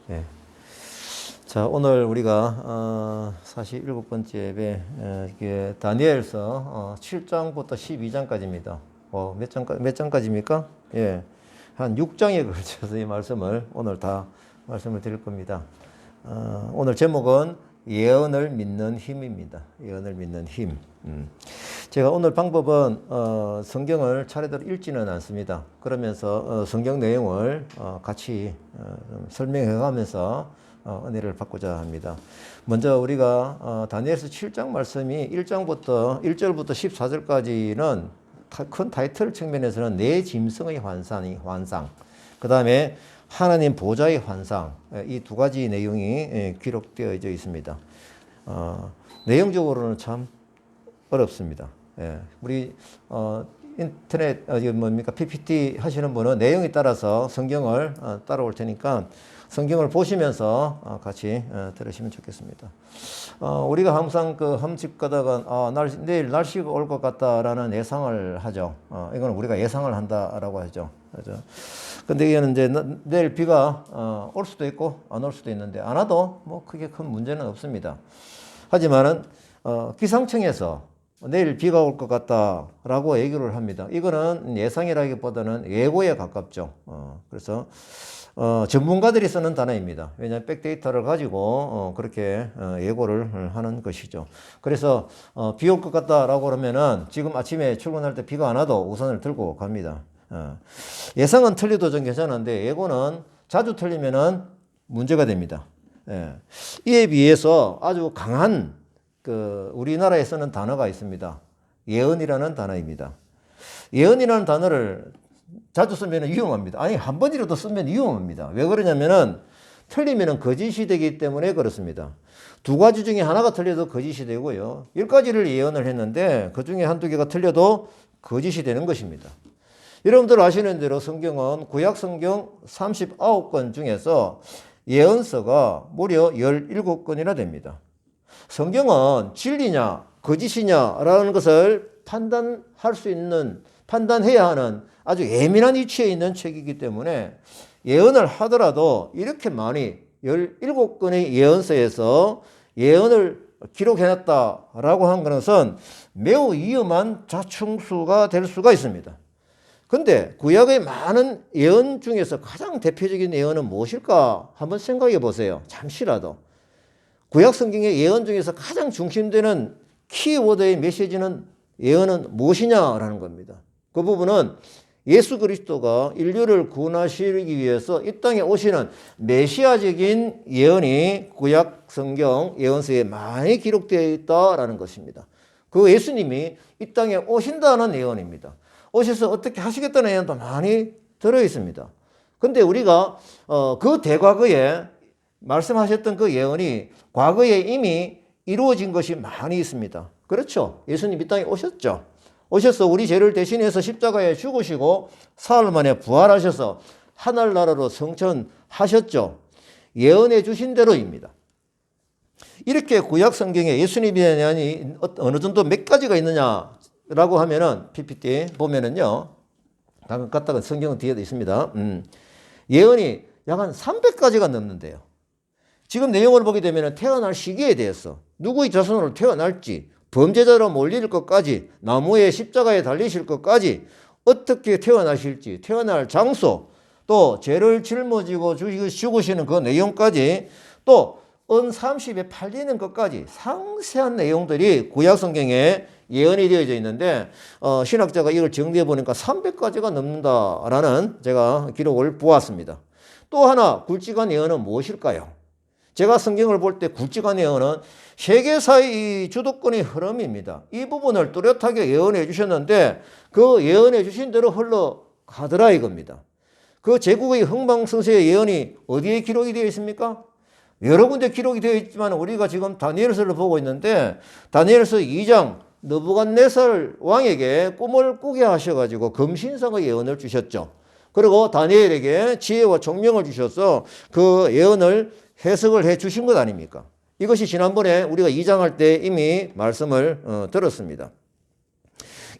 예. 자, 오늘 우리가 47번째 배 이게 다니엘서 7장부터 12장까지입니다. 몇 장까지입니까? 예. 한 6장에 걸쳐서 이 말씀을 오늘 다 말씀을 드릴 겁니다. 오늘 제목은 예언을 믿는 힘입니다. 예언을 믿는 힘. 제가 오늘 방법은 성경을 차례대로 읽지는 않습니다. 그러면서 성경 내용을 같이 설명해 가면서 은혜를 받고자 합니다. 먼저 우리가 다니엘서 7장 말씀이 1절부터 14절까지는 큰 타이틀 측면에서는 내 짐승의 환상, 그 다음에 하나님 보좌의 환상, 이 두 가지 내용이 기록되어져 있습니다. 내용적으로는 참 어렵습니다. 예. 우리 인터넷 PPT 하시는 분은 내용에 따라서 성경을 따라올 테니까 성경을 보시면서 같이 들으시면 좋겠습니다. 우리가 항상 집 가다가 내일 날씨가 올 것 같다라는 예상을 하죠. 이거는 우리가 예상을 한다라고 하죠. 그죠? 근데 이거는 이제 내일 비가 올 수도 있고 안 올 수도 있는데 안 와도 뭐 크게 큰 문제는 없습니다. 하지만은 기상청에서 내일 비가 올 것 같다라고 얘기를 합니다. 이거는 예상이라기보다는 예고에 가깝죠. 그래서 전문가들이 쓰는 단어입니다. 왜냐하면 백데이터를 가지고 그렇게 예고를 하는 것이죠. 그래서 비 올 것 같다라고 그러면은 지금 아침에 출근할 때 비가 안 와도 우산을 들고 갑니다. 예상은 틀려도 좀 괜찮은데 예고는 자주 틀리면은 문제가 됩니다. 이에 비해서 아주 강한 우리나라에 쓰는 단어가 있습니다. 예언이라는 단어입니다. 예언이라는 단어를 자주 쓰면 위험합니다. 아니, 한 번이라도 쓰면 위험합니다. 왜 그러냐면은 틀리면 거짓이 되기 때문에 그렇습니다. 두 가지 중에 하나가 틀려도 거짓이 되고요. 10가지를 예언을 했는데 그 중에 한두 개가 틀려도 거짓이 되는 것입니다. 여러분들 아시는 대로 성경은 구약 성경 39권 중에서 예언서가 무려 17권이나 됩니다. 성경은 진리냐 거짓이냐라는 것을 판단해야 하는 아주 예민한 위치에 있는 책이기 때문에 예언을 하더라도 이렇게 많이 17권의 예언서에서 예언을 기록해놨다라고 한 것은 매우 위험한 자충수가 될 수가 있습니다. 근데 구약의 많은 예언 중에서 가장 대표적인 예언은 무엇일까 한번 생각해 보세요. 잠시라도. 구약 성경의 예언 중에서 가장 중심되는 키워드의 메시지는 예언은 무엇이냐라는 겁니다. 그 부분은 예수 그리스도가 인류를 구원하시기 위해서 이 땅에 오시는 메시아적인 예언이 구약 성경 예언서에 많이 기록되어 있다라는 것입니다. 그 예수님이 이 땅에 오신다는 예언입니다. 오셔서 어떻게 하시겠다는 예언도 많이 들어 있습니다. 근데 우리가 그 대과거에 말씀하셨던 그 예언이 과거에 이미 이루어진 것이 많이 있습니다. 그렇죠? 예수님 이 땅에 오셨죠. 오셔서 우리 죄를 대신해서 십자가에 죽으시고 사흘 만에 부활하셔서 하늘나라로 승천하셨죠. 예언해 주신 대로입니다. 이렇게 구약 성경에 예수님에 대한 어느 정도 몇 가지가 있느냐라고 하면은 PPT 보면은요. 가끔 갔다가 성경은 뒤에도 있습니다. 예언이 약 한 300가지가 넘는데요. 지금 내용을 보게 되면 태어날 시기에 대해서 누구의 자손으로 태어날지 범죄자로 몰릴 것까지 나무에 십자가에 달리실 것까지 어떻게 태어나실지 태어날 장소 또 죄를 짊어지고 죽으시는 그 내용까지 또 은 30에 팔리는 것까지 상세한 내용들이 구약 성경에 예언이 되어져 있는데 신학자가 이걸 정리해 보니까 300가지가 넘는다라는 제가 기록을 보았습니다. 또 하나 굵직한 예언은 무엇일까요? 제가 성경을 볼 때 굵직한 예언은 세계사의 주도권의 흐름입니다. 이 부분을 뚜렷하게 예언해 주셨는데 그 예언해 주신 대로 흘러가더라 이겁니다. 그 제국의 흥망성쇠의 예언이 어디에 기록이 되어 있습니까? 여러 군데 기록이 되어 있지만 우리가 지금 다니엘서를 보고 있는데 다니엘서 2장 느부갓네살 왕에게 꿈을 꾸게 하셔가지고 금신상의 예언을 주셨죠. 그리고 다니엘에게 지혜와 총명을 주셔서 그 예언을 해석을 해 주신 것 아닙니까? 이것이 지난번에 우리가 2장 할 때 이미 말씀을 들었습니다.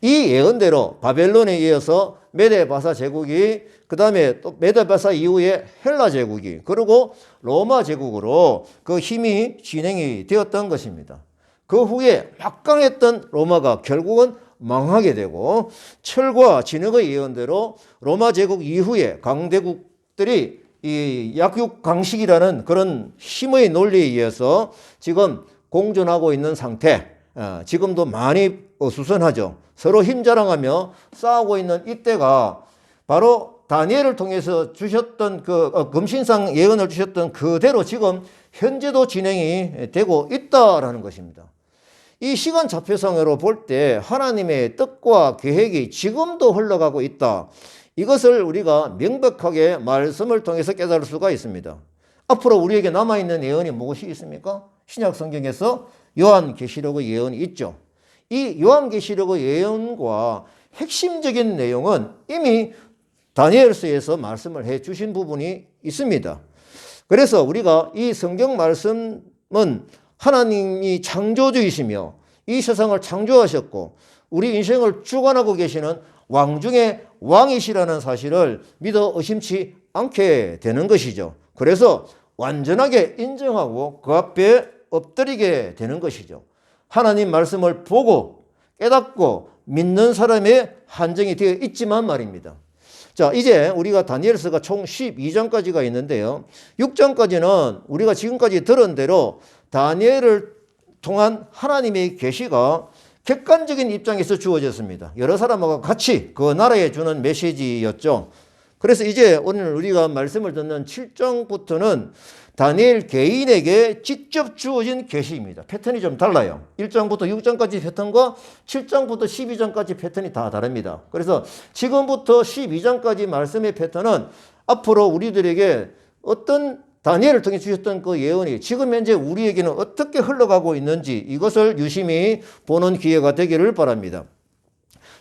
이 예언대로 바벨론에 이어서 메데 바사 제국이 그 다음에 또 메데바사 이후에 헬라 제국이, 그리고 로마 제국으로 그 힘이 진행이 되었던 것입니다. 그 후에 막강했던 로마가 결국은 망하게 되고, 철과 진흙의 예언대로 로마 제국 이후에 강대국들이 이 약육강식이라는 그런 힘의 논리에 의해서 지금 공존하고 있는 상태, 지금도 많이 어수선하죠. 서로 힘 자랑하며 싸우고 있는 이때가 바로 다니엘을 통해서 주셨던 그 금신상 예언을 주셨던 그대로 지금 현재도 진행이 되고 있다라는 것입니다. 이 시간 좌표상으로 볼 때 하나님의 뜻과 계획이 지금도 흘러가고 있다. 이것을 우리가 명백하게 말씀을 통해서 깨달을 수가 있습니다. 앞으로 우리에게 남아있는 예언이 무엇이 있습니까? 신약 성경에서 요한계시록의 예언이 있죠. 이 요한계시록의 예언과 핵심적인 내용은 이미 다니엘서에서 말씀을 해 주신 부분이 있습니다. 그래서 우리가 이 성경 말씀은 하나님이 창조주이시며 이 세상을 창조하셨고 우리 인생을 주관하고 계시는 왕 중에 왕이시라는 사실을 믿어 의심치 않게 되는 것이죠. 그래서 완전하게 인정하고 그 앞에 엎드리게 되는 것이죠. 하나님 말씀을 보고 깨닫고 믿는 사람의 한정이 되어 있지만 말입니다. 자, 이제 우리가 다니엘서가 총 12장까지가 있는데요. 6장까지는 우리가 지금까지 들은 대로 다니엘을 통한 하나님의 계시가 객관적인 입장에서 주어졌습니다. 여러 사람하고 같이 그 나라에 주는 메시지였죠. 그래서 이제 오늘 우리가 말씀을 듣는 7장부터는 다니엘 개인에게 직접 주어진 계시입니다. 패턴이 좀 달라요. 1장부터 6장까지 패턴과 7장부터 12장까지 패턴이 다 다릅니다. 그래서 지금부터 12장까지 말씀의 패턴은 앞으로 우리들에게 어떤 다니엘을 통해 주셨던 그 예언이 지금 현재 우리에게는 어떻게 흘러가고 있는지 이것을 유심히 보는 기회가 되기를 바랍니다.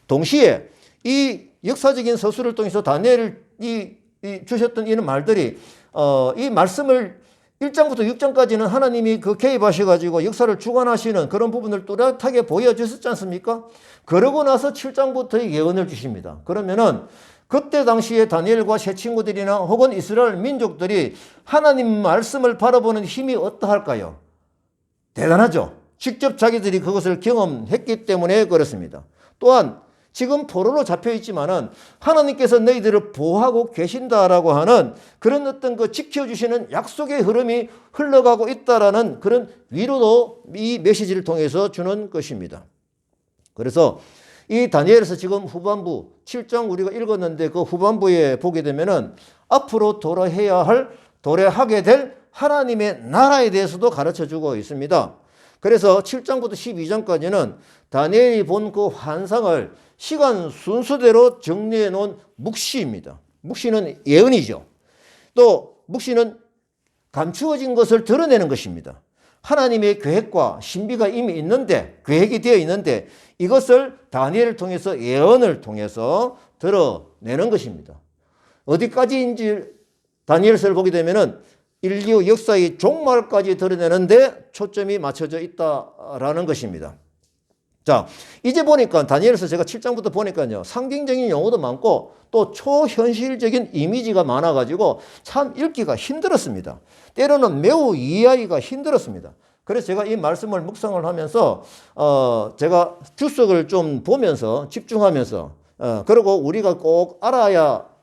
동시에 이 역사적인 서술을 통해서 다니엘이 주셨던 이런 말들이 이 말씀을 1장부터 6장까지는 하나님이 그 개입하셔가지고 역사를 주관하시는 그런 부분을 뚜렷하게 보여주셨지 않습니까? 그러고 나서 7장부터의 예언을 주십니다. 그러면은 그때 당시에 다니엘과 새 친구들이나 혹은 이스라엘 민족들이 하나님 말씀을 바라보는 힘이 어떠할까요? 대단하죠. 직접 자기들이 그것을 경험했기 때문에 그렇습니다. 또한 지금 포로로 잡혀 있지만은 하나님께서 너희들을 보호하고 계신다라고 하는 그런 어떤 그 지켜주시는 약속의 흐름이 흘러가고 있다라는 그런 위로도 이 메시지를 통해서 주는 것입니다. 그래서 이 다니엘에서 지금 후반부 7장 우리가 읽었는데 그 후반부에 보게 되면은 앞으로 도래하게 될 하나님의 나라에 대해서도 가르쳐 주고 있습니다. 그래서 7장부터 12장까지는 다니엘이 본 그 환상을 시간 순서대로 정리해 놓은 묵시입니다. 묵시는 예언이죠. 또 묵시는 감추어진 것을 드러내는 것입니다. 하나님의 계획과 신비가 이미 있는데, 계획이 되어 있는데 이것을 다니엘을 통해서 예언을 통해서 드러내는 것입니다. 어디까지인지 다니엘서를 보게 되면은 인류 역사의 종말까지 드러내는데 초점이 맞춰져 있다라는 것입니다. 자, 이제 보니까 다니엘서 제가 7장부터 보니까요. 상징적인 용어도 많고 또 초현실적인 이미지가 많아가지고 참 읽기가 힘들었습니다. 때로는 매우 이해하기가 힘들었습니다. 그래서 제가 이 말씀을 묵상을 하면서 제가 주석을 좀 보면서 집중하면서 그리고 우리가 꼭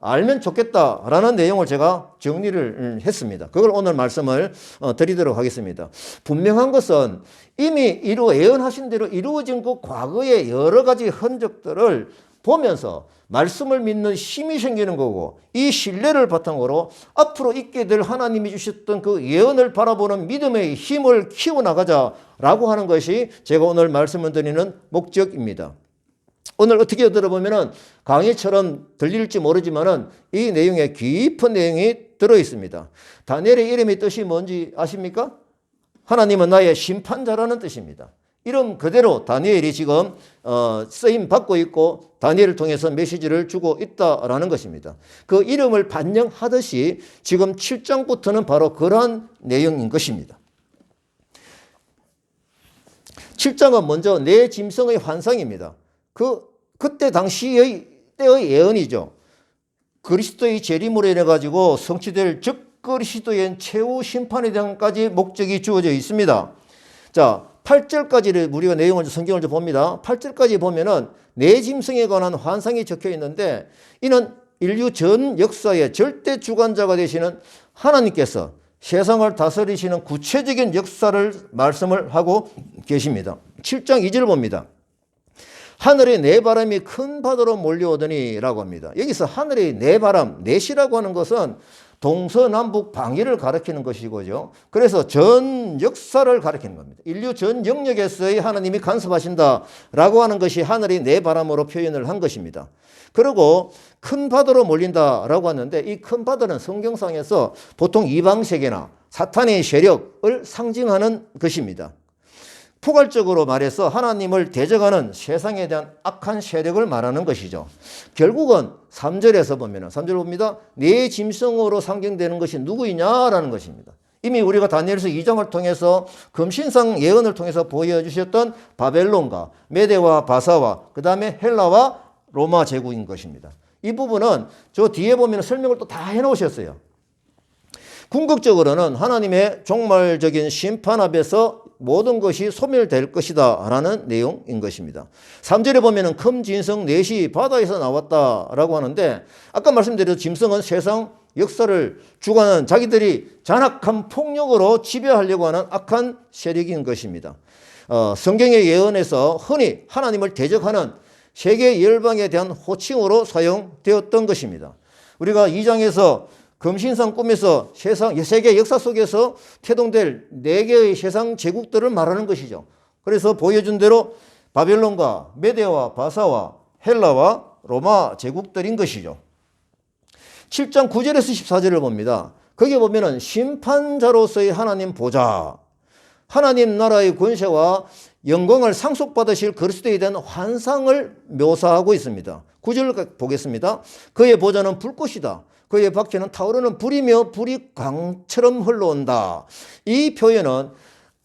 알면 좋겠다라는 내용을 제가 정리를 했습니다. 그걸 오늘 말씀을 드리도록 하겠습니다. 분명한 것은 이미 예언하신 대로 이루어진 그 과거의 여러 가지 흔적들을 보면서 말씀을 믿는 힘이 생기는 거고 이 신뢰를 바탕으로 앞으로 있게 될 하나님이 주셨던 그 예언을 바라보는 믿음의 힘을 키워나가자라고 하는 것이 제가 오늘 말씀을 드리는 목적입니다. 오늘 어떻게 들어보면은 강의처럼 들릴지 모르지만은 이 내용에 깊은 내용이 들어 있습니다. 다니엘의 이름의 뜻이 뭔지 아십니까? 하나님은 나의 심판자라는 뜻입니다. 이름 그대로 다니엘이 지금 쓰임 받고 있고 다니엘을 통해서 메시지를 주고 있다라는 것입니다. 그 이름을 반영하듯이 지금 7장부터는 바로 그러한 내용인 것입니다. 7장은 먼저 내 짐승의 환상입니다. 그때 당시의 때의 예언이죠. 그리스도의 재림으로 인해 가지고 성취될 즉 그리스도의 최후 심판에 대한까지 목적이 주어져 있습니다. 자, 8절까지를 우리가 내용을 성경을 좀 봅니다. 8절까지 보면은 내 짐승에 관한 환상이 적혀 있는데 이는 인류 전 역사의 절대 주관자가 되시는 하나님께서 세상을 다스리시는 구체적인 역사를 말씀을 하고 계십니다. 7장 2절 봅니다. 하늘의 네 바람이 큰 바다로 몰려오더니 라고 합니다. 여기서 하늘의 네 바람, 넷이라고 하는 것은 동서남북 방위를 가리키는 것이고요. 그래서 전 역사를 가리키는 겁니다. 인류 전 영역에서의 하나님이 간섭하신다라고 하는 것이 하늘의 네 바람으로 표현을 한 것입니다. 그리고 큰 바다로 몰린다라고 하는데 이 큰 바다는 성경상에서 보통 이방세계나 사탄의 세력을 상징하는 것입니다. 포괄적으로 말해서 하나님을 대적하는 세상에 대한 악한 세력을 말하는 것이죠. 결국은 3절에서 보면 3절 봅니다. 네 짐승으로 상징되는 것이 누구이냐라는 것입니다. 이미 우리가 다니엘서 2장을 통해서 금신상 예언을 통해서 보여주셨던 바벨론과 메대와 바사와 그 다음에 헬라와 로마 제국인 것입니다. 이 부분은 저 뒤에 보면 설명을 또 다 해놓으셨어요. 궁극적으로는 하나님의 종말적인 심판 앞에서 모든 것이 소멸될 것이다 라는 내용인 것입니다. 3절에 보면 큰 짐승 넷이 바다에서 나왔다라고 하는데 아까 말씀드린 짐승은 세상 역사를 주관하는 자기들이 잔악한 폭력으로 지배하려고 하는 악한 세력인 것입니다. 성경의 예언에서 흔히 하나님을 대적하는 세계 열방에 대한 호칭으로 사용되었던 것입니다. 우리가 2장에서 금신상 꿈에서 세계 역사 속에서 태동될 4개의 세상 제국들을 말하는 것이죠. 그래서 보여준 대로 바벨론과 메대와 바사와 헬라와 로마 제국들인 것이죠. 7장 9절에서 14절을 봅니다. 거기에 보면은 심판자로서의 하나님 보좌, 하나님 나라의 권세와 영광을 상속받으실 그리스도에 대한 환상을 묘사하고 있습니다. 9절 보겠습니다. 그의 보좌는 불꽃이다. 그의 밖에는 타오르는 불이며 불이 강처럼 흘러온다. 이 표현은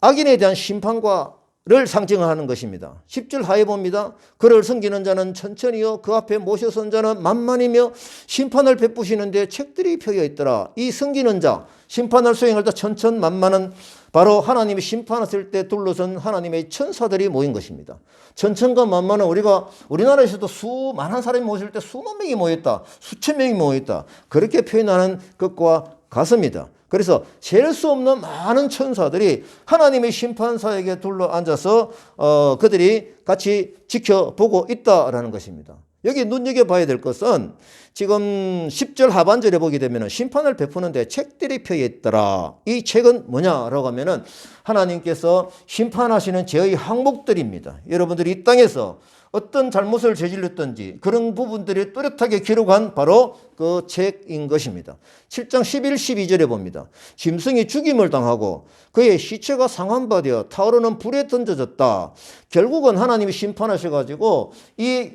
악인에 대한 심판과를 상징하는 것입니다. 10절 하에 봅니다. 그를 섬기는 자는 천천히요 그 앞에 모셔선 자는 만만이며 심판을 베푸시는데 책들이 펴여 있더라. 이 섬기는 자, 심판을 수행할 때 천천만만은 바로 하나님이 심판하실 때 둘러선 하나님의 천사들이 모인 것입니다. 천천과 만만은 우리가 우리나라에서도 수많은 사람이 모실 때 수만 명이 모였다, 수천 명이 모였다 그렇게 표현하는 것과 같습니다. 그래서 셀 수 없는 많은 천사들이 하나님의 심판사에게 둘러앉아서 그들이 같이 지켜보고 있다라는 것입니다. 여기 눈여겨봐야 될 것은 지금 10절 하반절에 보게 되면 심판을 베푸는데 책들이 펴여 있더라. 이 책은 뭐냐라고 하면은 하나님께서 심판하시는 죄의 항목들입니다. 여러분들이 이 땅에서 어떤 잘못을 저질렀든지 그런 부분들이 뚜렷하게 기록한 바로 그 책인 것입니다. 7장 11, 12절에 봅니다. 짐승이 죽임을 당하고 그의 시체가 상한바되어 타오르는 불에 던져졌다. 결국은 하나님이 심판하셔가지고 이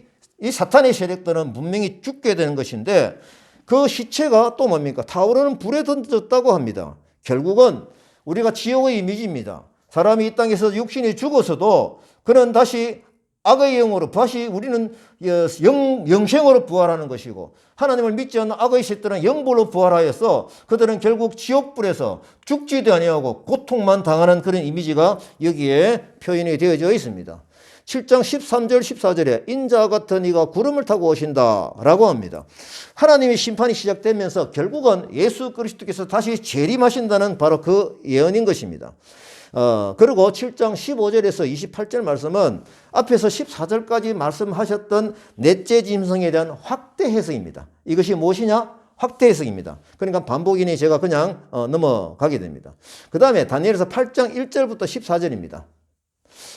사탄의 세력들은 분명히 죽게 되는 것인데 그 시체가 또 뭡니까? 타오르는 불에 던져졌다고 합니다. 결국은 우리가 지옥의 이미지입니다. 사람이 이 땅에서 육신이 죽어서도 그는 다시 악의 영으로 다시 우리는 영생으로 부활하는 것이고 하나님을 믿지 않는 악의 세력들은 영불로 부활하여서 그들은 결국 지옥불에서 죽지도 아니하고 고통만 당하는 그런 이미지가 여기에 표현이 되어져 있습니다. 7장 13절 14절에 인자 같은 이가 구름을 타고 오신다라고 합니다. 하나님의 심판이 시작되면서 결국은 예수 그리스도께서 다시 재림하신다는 바로 그 예언인 것입니다. 그리고 7장 15절에서 28절 말씀은 앞에서 14절까지 말씀하셨던 넷째 짐승에 대한 확대 해석입니다. 이것이 무엇이냐? 확대 해석입니다. 그러니까 반복이니 제가 그냥 넘어가게 됩니다. 그 다음에 다니엘서 8장 1절부터 14절입니다.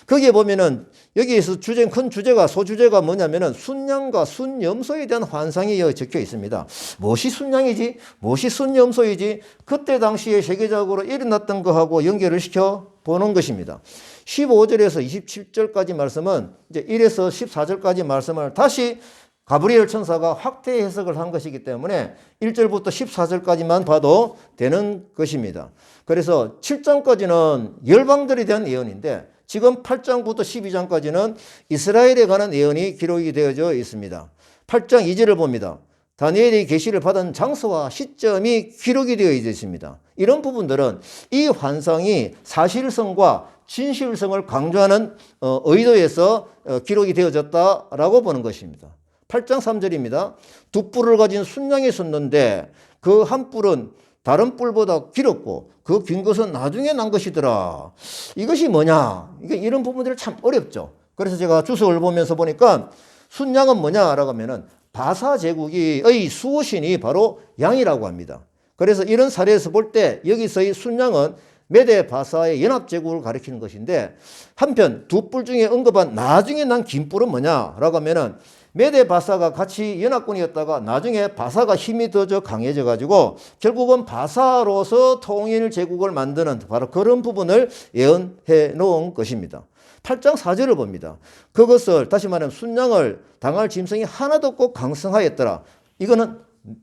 거기에 보면은 여기에서 큰 주제가 소주제가 뭐냐면은 순양과 순염소에 대한 환상이 적혀 있습니다. 무엇이 순양이지? 무엇이 순염소이지? 그때 당시에 세계적으로 일어났던 것하고 연결을 시켜 보는 것입니다. 15절에서 27절까지 말씀은 이제 1에서 14절까지 말씀을 다시 가브리엘 천사가 확대 해석을 한 것이기 때문에 1절부터 14절까지만 봐도 되는 것입니다. 그래서 7장까지는 열방들에 대한 예언인데 지금 8장부터 12장까지는 이스라엘에 관한 예언이 기록이 되어져 있습니다. 8장 2절을 봅니다. 다니엘이 계시를 받은 장소와 시점이 기록이 되어 있습니다. 이런 부분들은 이 환상이 사실성과 진실성을 강조하는 의도에서 기록이 되어졌다라고 보는 것입니다. 8장 3절입니다. 두 뿔을 가진 순양이 섰는데 그 한 뿔은 다른 뿔보다 길었고 그 긴 것은 나중에 난 것이더라. 이것이 뭐냐? 이런 부분들이 참 어렵죠. 그래서 제가 주석을 보면서 보니까 순양은 뭐냐라고 하면은 바사 제국의 수호신이 바로 양이라고 합니다. 그래서 이런 사례에서 볼 때 여기서의 순양은 메대 바사의 연합 제국을 가리키는 것인데, 한편 두 뿔 중에 언급한 나중에 난 긴 뿔은 뭐냐라고 하면은 메대 바사가 같이 연합군이었다가 나중에 바사가 힘이 더 강해져 가지고 결국은 바사로서 통일 제국을 만드는 바로 그런 부분을 예언해 놓은 것입니다. 8장 4절을 봅니다. 그것을 다시 말하면 순양을 당할 짐승이 하나도 없고 강성하였더라. 이거는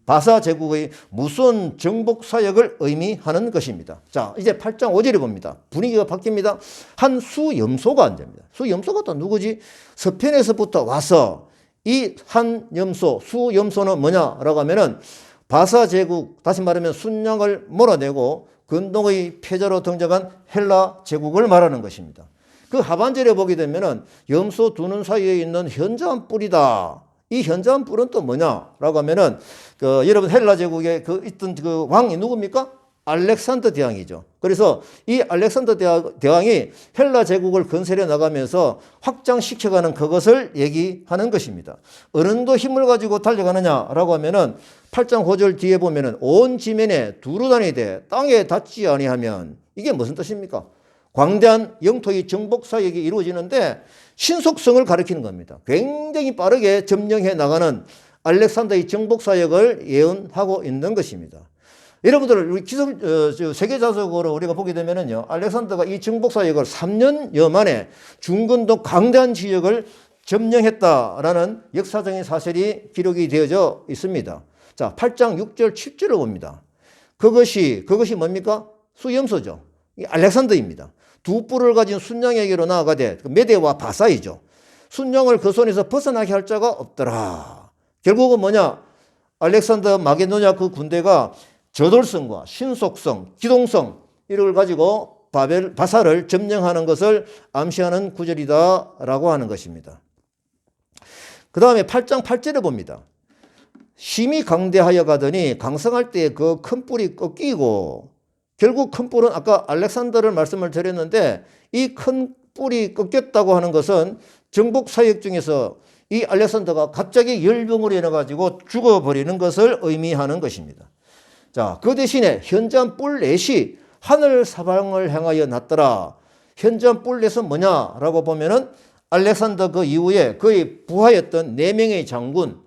바사 제국의 무서운 정복 사역을 의미하는 것입니다. 자, 이제 8장 5절에 봅니다. 분위기가 바뀝니다. 한 수염소가 앉습니다. 수염소가 또 누구지? 서편에서부터 와서 이 한 염소, 수염소는 뭐냐라고 하면은 바사 제국, 다시 말하면 순양을 몰아내고 근동의 패자로 등장한 헬라 제국을 말하는 것입니다. 그 하반절에 보게 되면은 염소 두 눈 사이에 있는 현저한 뿔이다. 이 현저한 뿔은 또 뭐냐라고 하면은 여러분 헬라 제국에 있던 그 왕이 누굽니까? 알렉산더 대왕이죠. 그래서 이 알렉산더 대왕이 헬라 제국을 건설해 나가면서 확장시켜가는 그것을 얘기하는 것입니다. 어느 정도 힘을 가지고 달려가느냐라고 하면은 8장 5절 뒤에 보면은 온 지면에 두루 다니되 땅에 닿지 아니하면, 이게 무슨 뜻입니까? 광대한 영토의 정복 사역이 이루어지는데 신속성을 가리키는 겁니다. 굉장히 빠르게 점령해 나가는 알렉산더의 정복 사역을 예언하고 있는 것입니다. 여러분들 우리 세계사적으로 우리가 보게 되면은요, 알렉산더가 이 정복 사역을 3년여 만에 중근동 광대한 지역을 점령했다라는 역사적인 사실이 기록이 되어져 있습니다. 자, 8장 6절 7절을 봅니다. 그것이 뭡니까? 수염소죠. 이 알렉산더입니다. 두 뿔을 가진 순양에게로 나아가되, 메대와 바사이죠. 순양을 그 손에서 벗어나게 할 자가 없더라. 결국은 뭐냐? 알렉산더 마게도냐 그 군대가 저돌성과 신속성, 기동성 이걸 가지고 바사를 점령하는 것을 암시하는 구절이다라고 하는 것입니다. 그 다음에 8장 8절을 봅니다. 심히 강대하여 가더니 강성할 때 그 큰 뿔이 꺾이고, 결국 큰 뿔은 아까 알렉산더를 말씀을 드렸는데 이 큰 뿔이 꺾였다고 하는 것은 정복 사역 중에서 이 알렉산더가 갑자기 열병으로 인해가지고 죽어버리는 것을 의미하는 것입니다. 자, 그 대신에 현저한 뿔넷이 하늘 사방을 향하여 났더라. 현저한 뿔넷은 뭐냐라고 보면은 알렉산더 그 이후에 그의 부하였던 4명의 장군,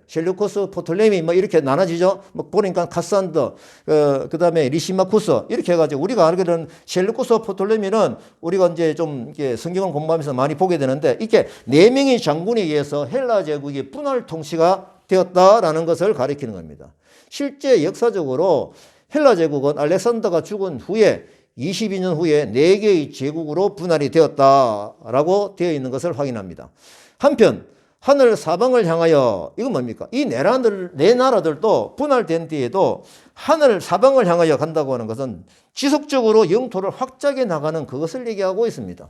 셀루코스, 포톨레미 이렇게 나눠지죠. 보니까 카산더, 그 다음에 리시마쿠스 이렇게 해가지고 우리가 알게 되는 셀루코스, 포톨레미는 우리가 이제 좀 성경을 공부하면서 많이 보게 되는데, 이렇게 4명의 장군에 의해서 헬라 제국이 분할 통치가 되었다라는 것을 가리키는 겁니다. 실제 역사적으로 헬라 제국은 알렉산더가 죽은 후에 22년 후에 4개의 제국으로 분할이 되었다라고 되어 있는 것을 확인합니다. 한편 하늘 사방을 향하여, 이건 뭡니까? 이 네 나라들도 분할된 뒤에도 하늘 사방을 향하여 간다고 하는 것은 지속적으로 영토를 확장해 나가는 그것을 얘기하고 있습니다.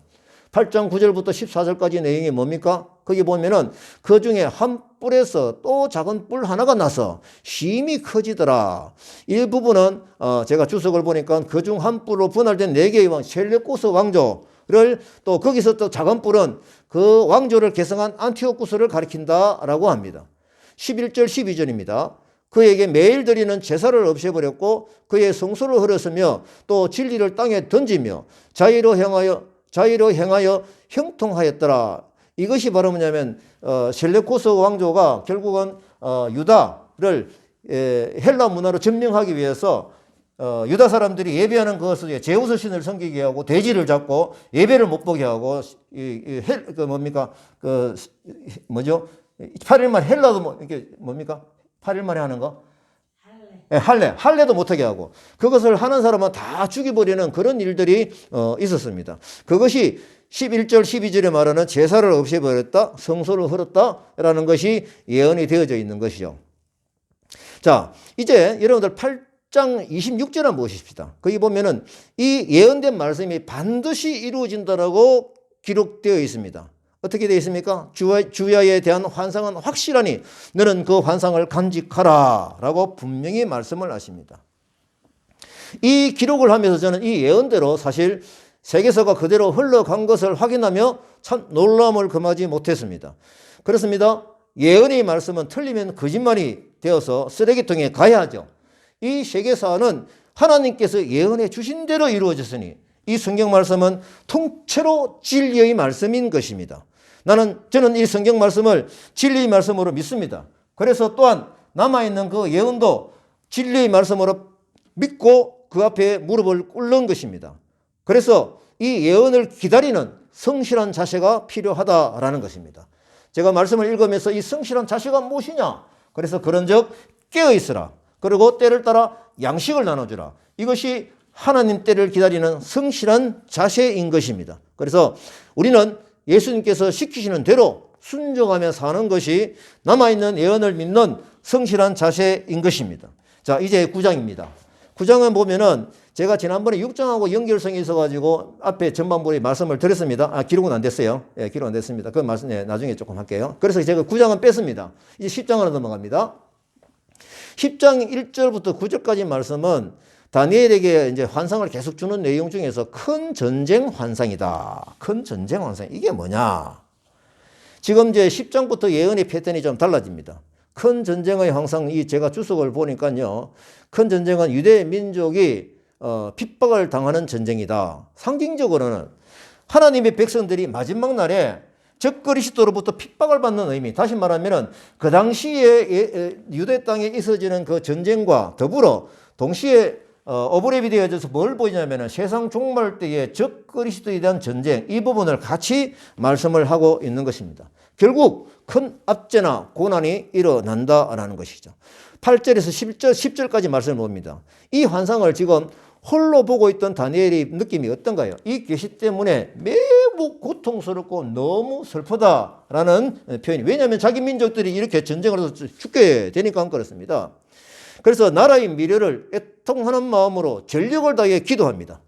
8장 9절부터 14절까지 내용이 뭡니까? 거기 보면은 그 중에 한 뿔에서 또 작은 뿔 하나가 나서 심히 커지더라. 일부분은 제가 주석을 보니까 그 중 한 뿔로 분할된 4개의 왕 셀레우코스 왕조를, 또 거기서 또 작은 뿔은 그 왕조를 계승한 안티오쿠스를 가리킨다라고 합니다. 11절 12절입니다. 그에게 매일 드리는 제사를 없애버렸고 그의 성소를 흐렸으며 또 진리를 땅에 던지며 자유로 행하여 형통하였더라. 이것이 바로 뭐냐면 셀레우코스 왕조가 결국은 유다를 헬라 문화로 점령하기 위해서 유다 사람들이 예배하는 것을 제우스 신을 섬기게 하고 돼지를 잡고 예배를 못 보게 하고 뭡니까? 8일만 헬라도 이게 뭡니까? 8일 만에 하는 거? 할례도 못하게 하고 그것을 하는 사람은 다 죽여버리는 그런 일들이 있었습니다. 그것이 11절 12절에 말하는 제사를 없애버렸다, 성소를 헐었다라는 것이 예언이 되어져 있는 것이죠. 자, 이제 여러분들 8장 26절 한번 보십시다. 거기 보면은 이 예언된 말씀이 반드시 이루어진다라고 기록되어 있습니다. 어떻게 되어 있습니까? 주야에 대한 환상은 확실하니 너는 그 환상을 간직하라 라고 분명히 말씀을 하십니다. 이 기록을 하면서 저는 이 예언대로 사실 세계사가 그대로 흘러간 것을 확인하며 참 놀라움을 금하지 못했습니다. 그렇습니다. 예언의 말씀은 틀리면 거짓말이 되어서 쓰레기통에 가야 하죠. 이 세계사는 하나님께서 예언해 주신 대로 이루어졌으니 이 성경 말씀은 통째로 진리의 말씀인 것입니다. 저는 이 성경 말씀을 진리의 말씀으로 믿습니다. 그래서 또한 남아있는 그 예언도 진리의 말씀으로 믿고 그 앞에 무릎을 꿇는 것입니다. 그래서 이 예언을 기다리는 성실한 자세가 필요하다라는 것입니다. 제가 말씀을 읽으면서 이 성실한 자세가 무엇이냐? 그래서 그런즉 깨어 있으라. 그리고 때를 따라 양식을 나눠주라. 이것이 하나님 때를 기다리는 성실한 자세인 것입니다. 그래서 우리는 예수님께서 시키시는 대로 순종하며 사는 것이 남아있는 예언을 믿는 성실한 자세인 것입니다. 자, 이제 9장입니다. 9장은 보면은 제가 지난번에 6장하고 연결성이 있어가지고 앞에 전반부에 말씀을 드렸습니다. 기록은 안 됐어요. 예, 기록 안 됐습니다. 그 말씀 나중에 조금 할게요. 그래서 제가 9장은 뺐습니다. 이제 10장으로 넘어갑니다. 10장 1절부터 9절까지 말씀은 다니엘에게 이제 환상을 계속 주는 내용 중에서 큰 전쟁 환상이다. 큰 전쟁 환상. 이게 뭐냐? 지금 이제 10장부터 예언의 패턴이 좀 달라집니다. 큰 전쟁의 항상 제가 주석을 보니까요. 큰 전쟁은 유대 민족이 핍박을 당하는 전쟁이다. 상징적으로는 하나님의 백성들이 마지막 날에 적 그리스도로부터 핍박을 받는 의미. 다시 말하면은 그 당시에 유대 땅에 있어지는 그 전쟁과 더불어 동시에 오버랩이 되어져서 뭘 보이냐면은 세상 종말 때의 적 그리스도에 대한 전쟁, 이 부분을 같이 말씀을 하고 있는 것입니다. 결국 큰 압제나 고난이 일어난다라는 것이죠. 8절에서 10절까지 말씀을 봅니다. 이 환상을 지금 홀로 보고 있던 다니엘의 느낌이 어떤가요? 이 계시 때문에 매우 고통스럽고 너무 슬프다라는 표현이. 왜냐하면 자기 민족들이 이렇게 전쟁을 해서 죽게 되니까 그렇습니다. 그래서 나라의 미래를 애통하는 마음으로 전력을 다해 기도합니다.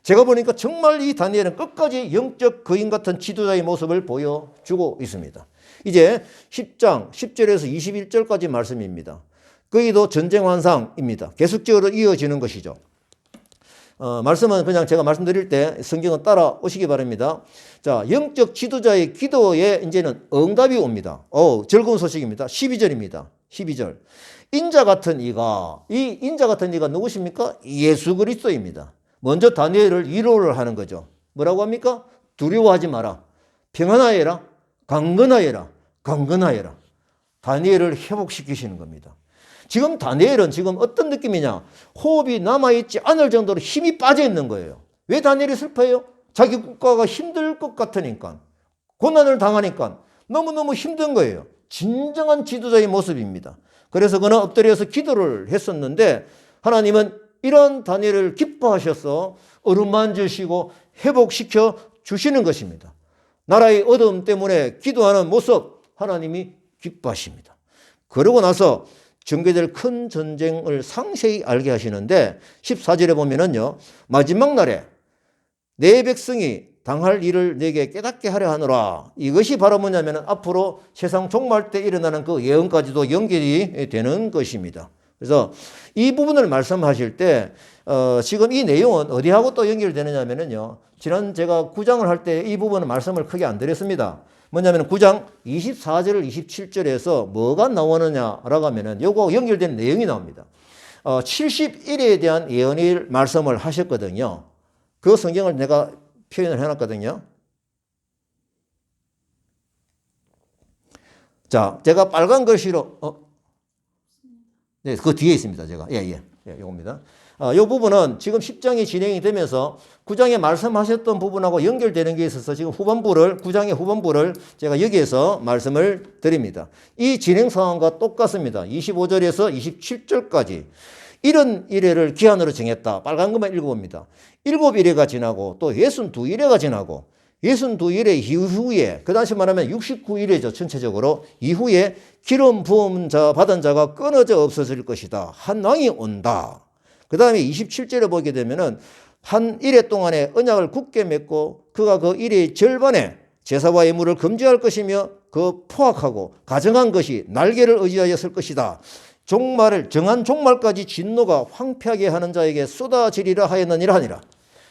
제가 보니까 정말 이 다니엘은 끝까지 영적 거인 같은 지도자의 모습을 보여주고 있습니다. 이제 10장 10절에서 21절까지 말씀입니다. 거기도 전쟁 환상입니다. 계속적으로 이어지는 것이죠. 말씀은 그냥 제가 말씀드릴 때 성경은 따라오시기 바랍니다. 자, 영적 지도자의 기도에 이제는 응답이 옵니다. 즐거운 소식입니다. 12절입니다. 12절. 인자 같은 이가, 이 인자 같은 이가 누구십니까? 예수 그리스도입니다. 먼저 다니엘을 위로를 하는 거죠. 뭐라고 합니까? 두려워하지 마라. 평안하여라. 강건하여라. 강건하여라. 다니엘을 회복시키시는 겁니다. 지금 다니엘은 지금 어떤 느낌이냐? 호흡이 남아있지 않을 정도로 힘이 빠져 있는 거예요. 왜 다니엘이 슬퍼해요? 자기 국가가 힘들 것 같으니까. 고난을 당하니까 너무너무 힘든 거예요. 진정한 지도자의 모습입니다. 그래서 그는 엎드려서 기도를 했었는데 하나님은 이런 다니엘을 기뻐하셔서 어루만지시고 회복시켜 주시는 것입니다. 나라의 어둠 때문에 기도하는 모습 하나님이 기뻐하십니다. 그러고 나서 전개될 큰 전쟁을 상세히 알게 하시는데 14절에 보면은요. 마지막 날에 내 백성이 당할 일을 내게 깨닫게 하려 하노라. 이것이 바로 뭐냐면 앞으로 세상 종말 때 일어나는 그 예언까지도 연결이 되는 것입니다. 그래서 이 부분을 말씀하실 때 지금 이 내용은 어디하고 또 연결되느냐면요. 지난 제가 9장을 할 때 이 부분은 말씀을 크게 안 드렸습니다. 뭐냐면 9장 24절 27절에서 뭐가 나오느냐라고 하면은 요거 연결되는 내용이 나옵니다. 70일에 대한 예언일 말씀을 하셨거든요. 그 성경을 내가 표현을 해놨거든요. 자, 제가 빨간 글씨로 네, 그 뒤에 있습니다. 제가 요겁니다. 이 부분은 지금 10장이 진행이 되면서 9장에 말씀하셨던 부분하고 연결되는 게 있어서 지금 9장의 후반부를 제가 여기에서 말씀을 드립니다. 이 진행 상황과 똑같습니다. 25절에서 27절까지 이런 이래를 기한으로 정했다. 빨간 것만 읽어봅니다. 7일회가 지나고 또 62일회가 지나고 62일의 이후에, 그 당시 말하면 69일이죠. 전체적으로. 이후에 기름 부음 받은 자가 끊어져 없어질 것이다. 한 왕이 온다. 그 다음에 27절에 보게 되면은 한 일해 동안에 언약을 굳게 맺고 그가 그 일의 절반에 제사와 예물을 금지할 것이며 그 포악하고 가정한 것이 날개를 의지하여 쓸 것이다. 종말을 정한 종말까지 진노가 황폐하게 하는 자에게 쏟아지리라 하였느니라 하니라.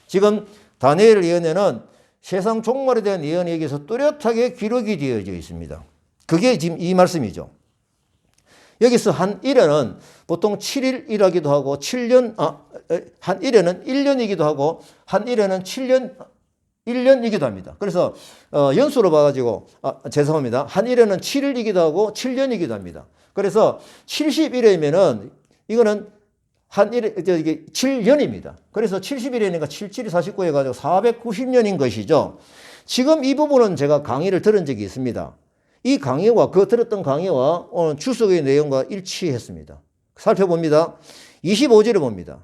지금 다니엘 예언에는 세상 종말에 대한 예언이 여기서 뚜렷하게 기록이 되어져 있습니다. 그게 지금 이 말씀이죠. 여기서 한 일에는 보통 7일 일하기도 하고 한 일에는 1년이기도 하고 한 일에는 1년이기도 합니다. 그래서 연수로 봐가지고 죄송합니다. 한 일에는 7일이기도 하고 7년이기도 합니다. 그래서 70일이면은 이거는 한 일에 이게 7년입니다. 그래서 70일이니까 77이 49 해가지고 490년인 것이죠. 지금 이 부분은 제가 강의를 들은 적이 있습니다. 이 강의와 들었던 강의와 오늘 주석의 내용과 일치했습니다. 살펴봅니다. 25절에 봅니다.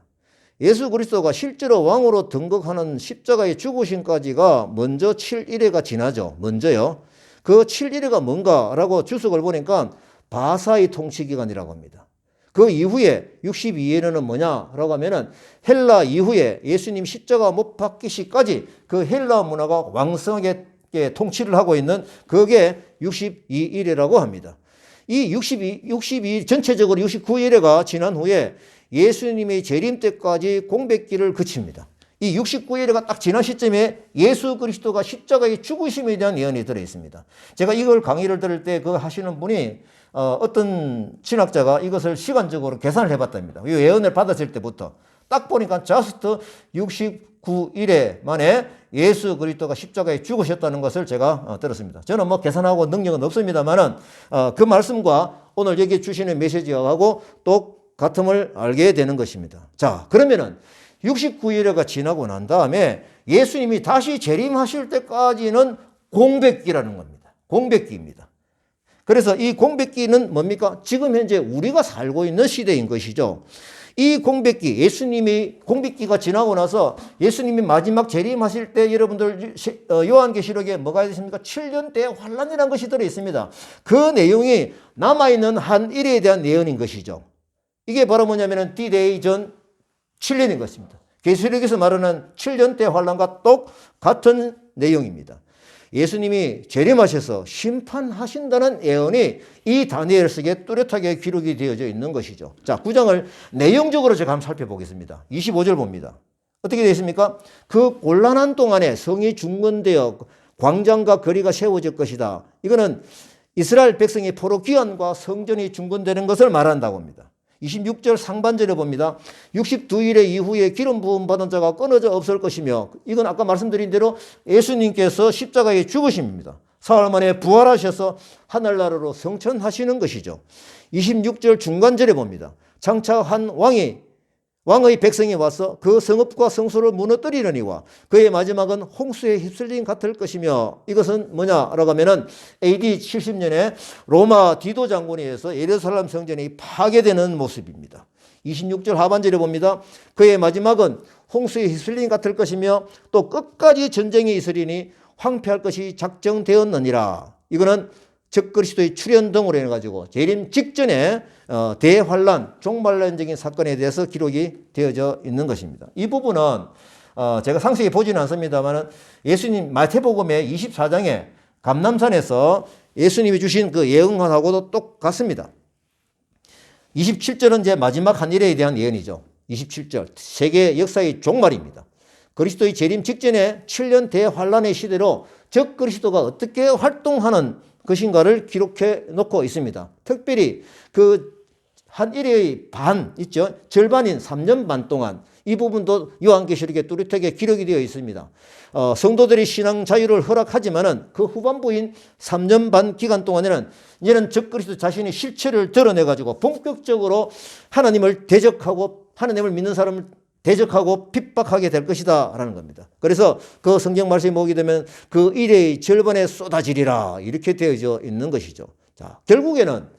예수 그리스도가 실제로 왕으로 등극하는 십자가의 죽으심까지가 먼저 7일회가 지나죠. 먼저요. 그 7일회가 뭔가라고 주석을 보니까 바사의 통치기간이라고 합니다. 그 이후에 62일에는 뭐냐라고 하면은 헬라 이후에 예수님 십자가 못 박히시까지 그 헬라 문화가 왕성하게 통치를 하고 있는 그게 62일이라고 합니다. 이 62일 전체적으로 69일회가 지난 후에 예수님의 재림 때까지 공백기를 그칩니다. 이 69일회가 딱 지난 시점에 예수 그리스도가 십자가의 죽으심에 대한 예언이 들어 있습니다. 제가 이걸 강의를 들을 때 그 하시는 분이 어떤 신학자가 이것을 시간적으로 계산을 해봤답니다. 이 예언을 받았을 때부터 딱 보니까 저스트 69일에 만에 예수 그리스도가 십자가에 죽으셨다는 것을 제가 들었습니다. 저는 뭐 계산하고 능력은 없습니다만은 그 말씀과 오늘 여기 주시는 메시지하고 똑같음을 알게 되는 것입니다. 자, 그러면은 69일회가 지나고 난 다음에 예수님이 다시 재림하실 때까지는 공백기라는 겁니다. 공백기입니다. 그래서 이 공백기는 뭡니까? 지금 현재 우리가 살고 있는 시대인 것이죠. 이 공백기, 예수님이 공백기가 지나고 나서 예수님이 마지막 재림하실 때 여러분들 요한계시록에 뭐가 있습니까? 7년대 환란이라는 것이 들어 있습니다. 그 내용이 남아있는 한 일에 대한 예언인 것이죠. 이게 바로 뭐냐면은 D-Day 전 7년인 것입니다. 계시록에서 말하는 7년대 환란과 똑같은 내용입니다. 예수님이 재림하셔서 심판하신다는 예언이 이 다니엘서에 뚜렷하게 기록이 되어져 있는 것이죠. 자, 9장을 내용적으로 제가 한번 살펴보겠습니다. 25절 봅니다. 어떻게 되어 있습니까? 그 곤란한 동안에 성이 중건되어 광장과 거리가 세워질 것이다. 이거는 이스라엘 백성의 포로 귀환과 성전이 중건되는 것을 말한다고 합니다. 26절 상반절에 봅니다. 62일의 이후에 기름 부음 받은 자가 끊어져 없을 것이며, 이건 아까 말씀드린 대로 예수님께서 십자가에 죽으심입니다. 사흘 만에 부활하셔서 하늘나라로 승천하시는 것이죠. 26절 중간절에 봅니다. 장차 한 왕의 백성이 와서 그 성읍과 성소를 무너뜨리려니와 그의 마지막은 홍수에 휩쓸림 같을 것이며, 이것은 뭐냐라고 하면은 AD 70년에 로마 디도 장군에 의해서 예루살렘 성전이 파괴되는 모습입니다. 26절 하반절에 봅니다. 그의 마지막은 홍수에 휩쓸림 같을 것이며 또 끝까지 전쟁이 있으리니 황폐할 것이 작정되었느니라. 이거는 적그리스도의 출현 등으로 해가지고 재림 직전에 대환란, 종말론적인 사건에 대해서 기록이 되어져 있는 것입니다. 이 부분은 제가 상세히 보지는 않습니다만 예수님 마태복음의 24장에 감람산에서 예수님이 주신 그 예언하고도 똑같습니다. 27절은 이제 마지막 한 일에 대한 예언이죠. 27절, 세계 역사의 종말입니다. 그리스도의 재림 직전에 7년 대환란의 시대로 적그리스도가 어떻게 활동하는 것인가를 기록해 놓고 있습니다. 특별히 그 한 일의 반 있죠. 절반인 3년 반 동안 이 부분도 요한계시록에 뚜렷하게 기록이 되어 있습니다. 성도들이 신앙 자유를 허락하지만은 그 후반부인 3년 반 기간 동안에는 이제는 적그리스도 자신의 실체를 드러내가지고 본격적으로 하나님을 대적하고 하나님을 믿는 사람을 대적하고 핍박하게 될 것이다 라는 겁니다. 그래서 그 성경 말씀이 보게 되면 그 일의 절반에 쏟아지리라 이렇게 되어져 있는 것이죠. 자, 결국에는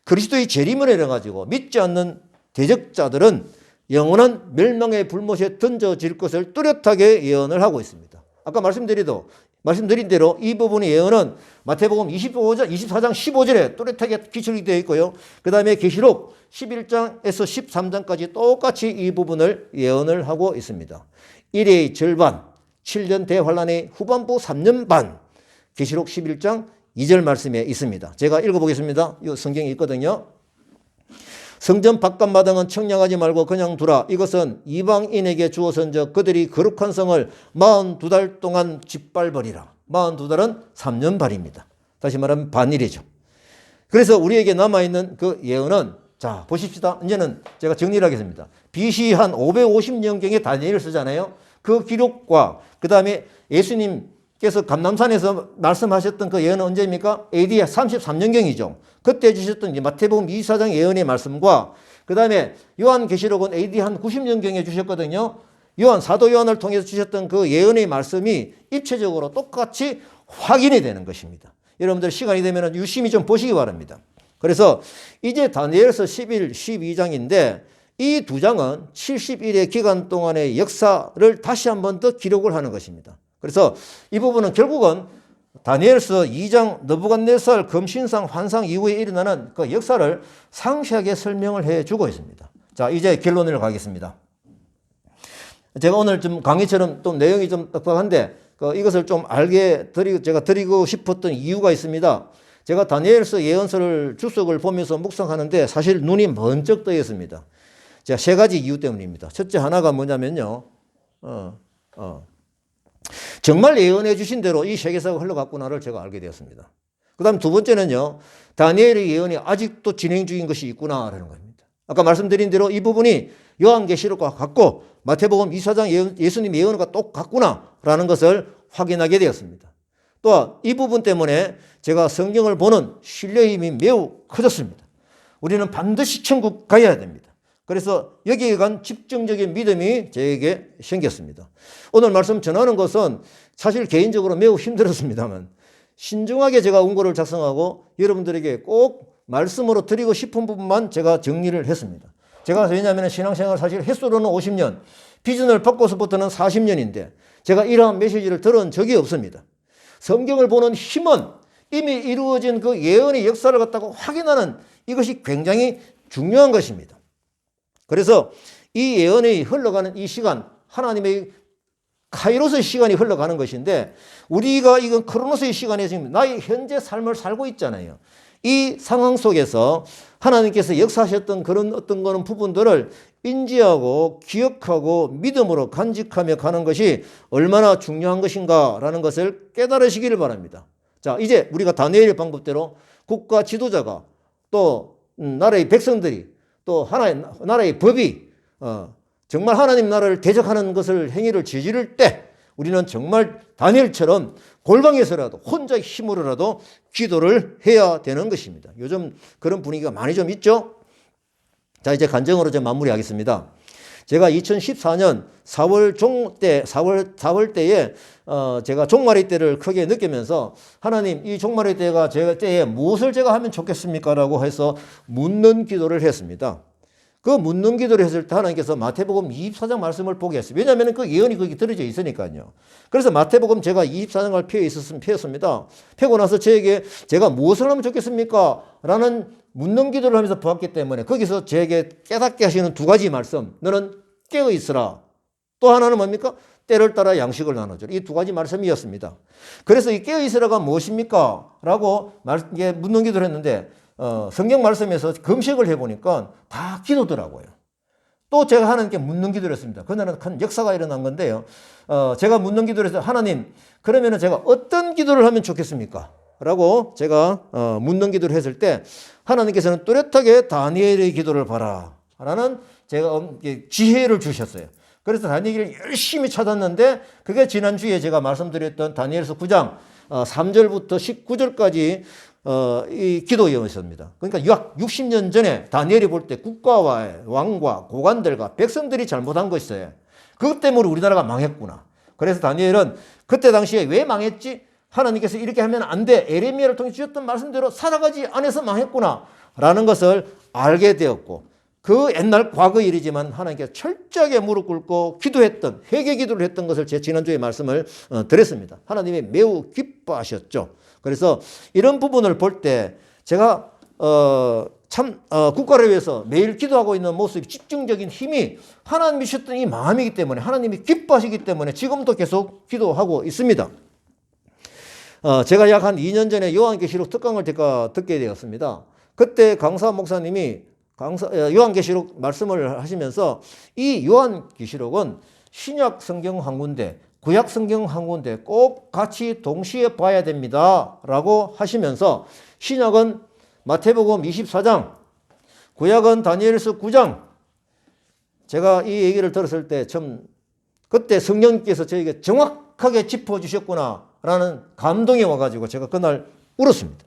그리스도의 재림을 해가지고 믿지 않는 대적자들은 영원한 멸망의 불못에 던져질 것을 뚜렷하게 예언을 하고 있습니다. 아까 말씀드려도 말씀드린 대로 이 부분의 예언은 마태복음 24장 15절에 또렷하게 기술이 되어 있고요. 그 다음에 계시록 11장에서 13장까지 똑같이 이 부분을 예언을 하고 있습니다. 1회의 절반, 7년 대환란의 후반부 3년 반, 계시록 11장 2절 말씀에 있습니다. 제가 읽어보겠습니다. 이 성경에 있거든요. 성전 바깥마당은 청량하지 말고 그냥 두라. 이것은 이방인에게 주어선적 그들이 거룩한 성을 42달 동안 짓밟으리라. 42달은 3년 반입니다. 다시 말하면 반일이죠. 그래서 우리에게 남아있는 그 예언은 자 보십시다. 이제는 제가 정리를 하겠습니다. BC 한 550년경에 다니엘을 쓰잖아요. 그 기록과 그 다음에 예수님께서 감람산에서 말씀하셨던 그 예언은 언제입니까? AD 33년경이죠. 그때 주셨던 이제 마태복음 24장 예언의 말씀과 그 다음에 요한계시록은 AD 한 90년경에 주셨거든요. 사도 요한을 통해서 주셨던 그 예언의 말씀이 입체적으로 똑같이 확인이 되는 것입니다. 여러분들 시간이 되면 유심히 좀 보시기 바랍니다. 그래서 이제 다니엘서 11, 12장인데 이 두 장은 70일의 기간 동안의 역사를 다시 한 번 더 기록을 하는 것입니다. 그래서 이 부분은 결국은 다니엘서 2장 느부갓네살 금신상 환상 이후에 일어나는 그 역사를 상세하게 설명을 해주고 있습니다. 자, 이제 결론을 가겠습니다. 제가 오늘 좀 강의처럼 또 내용이 좀 빡빡한데 이것을 좀 제가 드리고 싶었던 이유가 있습니다. 제가 다니엘서 예언서를 주석을 보면서 묵상하는데 사실 눈이 번쩍 떠 있습니다. 자, 세 가지 이유 때문입니다. 첫째 하나가 뭐냐면요. 정말 예언해 주신 대로 이 세계사가 흘러갔구나를 제가 알게 되었습니다. 그 다음 두 번째는요. 다니엘의 예언이 아직도 진행 중인 것이 있구나라는 겁니다. 아까 말씀드린 대로 이 부분이 요한계시록과 같고 마태복음 24장 예수님 예언과 똑같구나라는 것을 확인하게 되었습니다. 또한 이 부분 때문에 제가 성경을 보는 신뢰의 힘이 매우 커졌습니다. 우리는 반드시 천국 가야 됩니다. 그래서 여기에 간 집중적인 믿음이 저에게 생겼습니다. 오늘 말씀 전하는 것은 사실 개인적으로 매우 힘들었습니다만 신중하게 제가 원고를 작성하고 여러분들에게 꼭 말씀으로 드리고 싶은 부분만 제가 정리를 했습니다. 제가 왜냐하면 신앙생활 사실 횟수로는 50년, 비전을 바꿔서부터는 40년인데 제가 이러한 메시지를 들은 적이 없습니다. 성경을 보는 힘은 이미 이루어진 그 예언의 역사를 갖다가 확인하는 이것이 굉장히 중요한 것입니다. 그래서 이 예언이 흘러가는 이 시간, 하나님의 카이로스의 시간이 흘러가는 것인데 우리가 이건 크로노스의 시간에 지금 나의 현재 삶을 살고 있잖아요. 이 상황 속에서 하나님께서 역사하셨던 그런 어떤 거는 부분들을 인지하고 기억하고 믿음으로 간직하며 가는 것이 얼마나 중요한 것인가라는 것을 깨달으시기를 바랍니다. 자, 이제 우리가 다니엘의 방법대로 국가 지도자가 또 나라의 백성들이 또 나라의 법이 정말 하나님 나라를 대적하는 것을 행위를 저지를 때 우리는 정말 다니엘처럼 골방에서라도 혼자의 힘으로라도 기도를 해야 되는 것입니다. 요즘 그런 분위기가 많이 좀 있죠. 자, 이제 간증으로 좀 마무리하겠습니다. 제가 2014년 4월 때에 제가 종말의 때를 크게 느끼면서 하나님 이 종말의 때에 무엇을 제가 하면 좋겠습니까? 라고 해서 묻는 기도를 했습니다. 그 묻는 기도를 했을 때 하나님께서 마태복음 24장 말씀을 보게 했어요. 왜냐하면 그 예언이 거기 들어져 있으니까요. 그래서 마태복음 제가 24장을 펴었습니다. 펴고 나서 저에게 제가 무엇을 하면 좋겠습니까? 라는 묻는 기도를 하면서 보았기 때문에 거기서 저에게 깨닫게 하시는 두 가지 말씀. 너는 깨어 있으라. 또 하나는 뭡니까? 때를 따라 양식을 나눠주라. 이 두 가지 말씀이었습니다. 그래서 이 깨어 있으라가 무엇입니까? 라고 묻는 기도를 했는데 성경 말씀에서 검색을 해보니까 다 기도더라고요. 또 제가 하나님께 묻는 기도를 했습니다. 그날은 큰 역사가 일어난 건데요. 제가 묻는 기도를 해서 하나님 그러면 제가 어떤 기도를 하면 좋겠습니까? 라고 제가 묻는 기도를 했을 때 하나님께서는 뚜렷하게 다니엘의 기도를 봐라 라는 제가 지혜를 주셨어요. 그래서 다니엘을 열심히 찾았는데 그게 지난주에 제가 말씀드렸던 다니엘서 9장 3절부터 19절까지 이 기도였습니다. 그러니까 약 60년 전에 다니엘이 볼 때 국가와 왕과 고관들과 백성들이 잘못한 것이에요. 그것 때문에 우리나라가 망했구나. 그래서 다니엘은 그때 당시에 왜 망했지? 하나님께서 이렇게 하면 안 돼. 에레미야를 통해 주셨던 말씀대로 살아가지 않아서 망했구나. 라는 것을 알게 되었고 그 옛날 과거 일이지만 하나님께 철저하게 무릎 꿇고 기도했던, 회개 기도를 했던 것을 제 지난주에 말씀을 드렸습니다. 하나님이 매우 기뻐하셨죠. 그래서 이런 부분을 볼 때 제가 국가를 위해서 매일 기도하고 있는 모습이, 집중적인 힘이 하나님이 주셨던 이 마음이기 때문에, 하나님이 기뻐하시기 때문에 지금도 계속 기도하고 있습니다. 제가 약 한 2년 전에 요한계시록 특강을 제가 듣게 되었습니다. 그때 강사 목사님이 요한계시록 말씀을 하시면서 이 요한계시록은 신약 성경 한 군데, 구약 성경 한 군데 꼭 같이 동시에 봐야 됩니다 라고 하시면서, 신약은 마태복음 24장, 구약은 다니엘서 9장. 제가 이 얘기를 들었을 때 참 그때 성령님께서 저에게 정확하게 짚어주셨구나 라는 감동이 와가지고 제가 그날 울었습니다.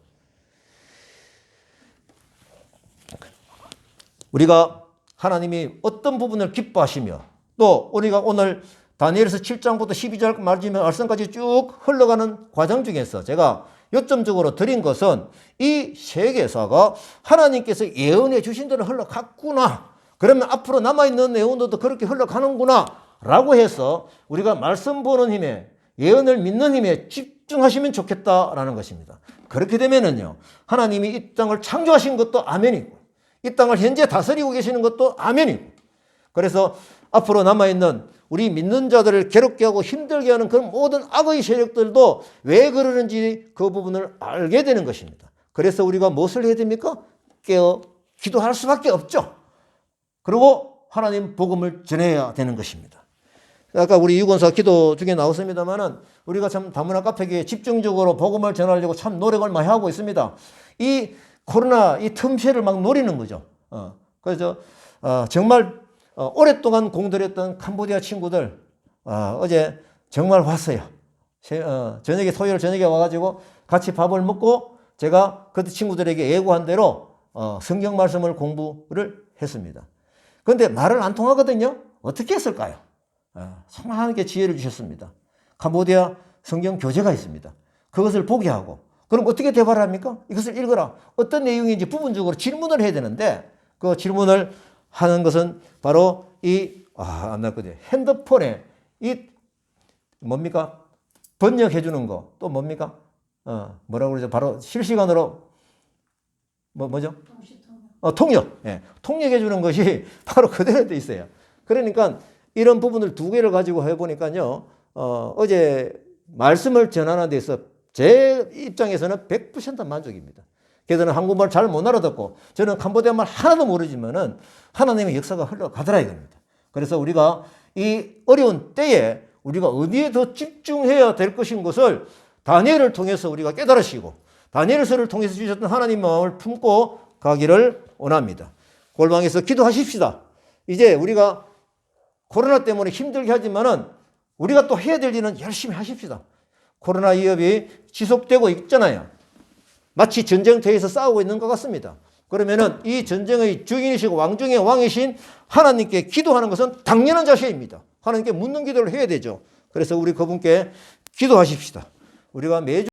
우리가 하나님이 어떤 부분을 기뻐하시며, 또 우리가 오늘 다니엘서 7장부터 12절 말씀까지 쭉 흘러가는 과정 중에서 제가 요점적으로 드린 것은, 이 세계사가 하나님께서 예언해 주신 대로 흘러갔구나, 그러면 앞으로 남아있는 내용도 그렇게 흘러가는구나 라고 해서 우리가 말씀 보는 힘에, 예언을 믿는 힘에 집중하시면 좋겠다라는 것입니다. 그렇게 되면은요, 하나님이 이 땅을 창조하신 것도 아멘이고, 이 땅을 현재 다스리고 계시는 것도 아멘이고, 그래서 앞으로 남아있는 우리 믿는 자들을 괴롭게 하고 힘들게 하는 그런 모든 악의 세력들도 왜 그러는지 그 부분을 알게 되는 것입니다. 그래서 우리가 무엇을 해야 됩니까? 깨어 기도할 수밖에 없죠. 그리고 하나님 복음을 전해야 되는 것입니다. 아까 우리 유권사 기도 중에 나왔습니다만은, 우리가 참 다문화 카페교에 집중적으로 복음을 전하려고 참 노력을 많이 하고 있습니다. 이 코로나 이 틈새를 막 노리는 거죠. 그래서 정말 오랫동안 공들였던 캄보디아 친구들 어제 정말 왔어요. 저녁에, 토요일 저녁에 와가지고 같이 밥을 먹고 제가 그 친구들에게 예고한 대로 성경 말씀을 공부를 했습니다. 그런데 말을 안 통하거든요. 어떻게 했을까요? 참 하나님께 지혜를 주셨습니다. 캄보디아 성경 교재가 있습니다. 그것을 보게 하고, 그럼 어떻게 대화를 합니까? 이것을 읽어라. 어떤 내용인지 부분적으로 질문을 해야 되는데, 그 질문을 하는 것은 바로 안 나왔거든요. 핸드폰에 뭡니까? 번역해 주는 거. 또 뭡니까? 뭐라고 그러죠? 바로 실시간으로, 뭐죠? 통역. 예. 통역해 주는 것이 바로 그대로 돼 있어요. 그러니까 이런 부분을 두 개를 가지고 해보니까요, 어제 말씀을 전하는 데서 제 입장에서는 100% 만족입니다. 그래서 저는 한국말 잘 못 알아듣고, 저는 캄보디아 말 하나도 모르지만은 하나님의 역사가 흘러가더라 이겁니다. 그래서 우리가 이 어려운 때에 우리가 어디에 더 집중해야 될 것인 것을 다니엘을 통해서 우리가 깨달으시고, 다니엘서를 통해서 주셨던 하나님 마음을 품고 가기를 원합니다. 골방에서 기도하십시다. 이제 우리가 코로나 때문에 힘들게 하지만은 우리가 또 해야 될 일은 열심히 하십시다. 코로나 위협이 지속되고 있잖아요. 마치 전쟁터에서 싸우고 있는 것 같습니다. 그러면은 이 전쟁의 주인이시고 왕 중의 왕이신 하나님께 기도하는 것은 당연한 자세입니다. 하나님께 묻는 기도를 해야 되죠. 그래서 우리 그분께 기도하십시다. 우리가 매주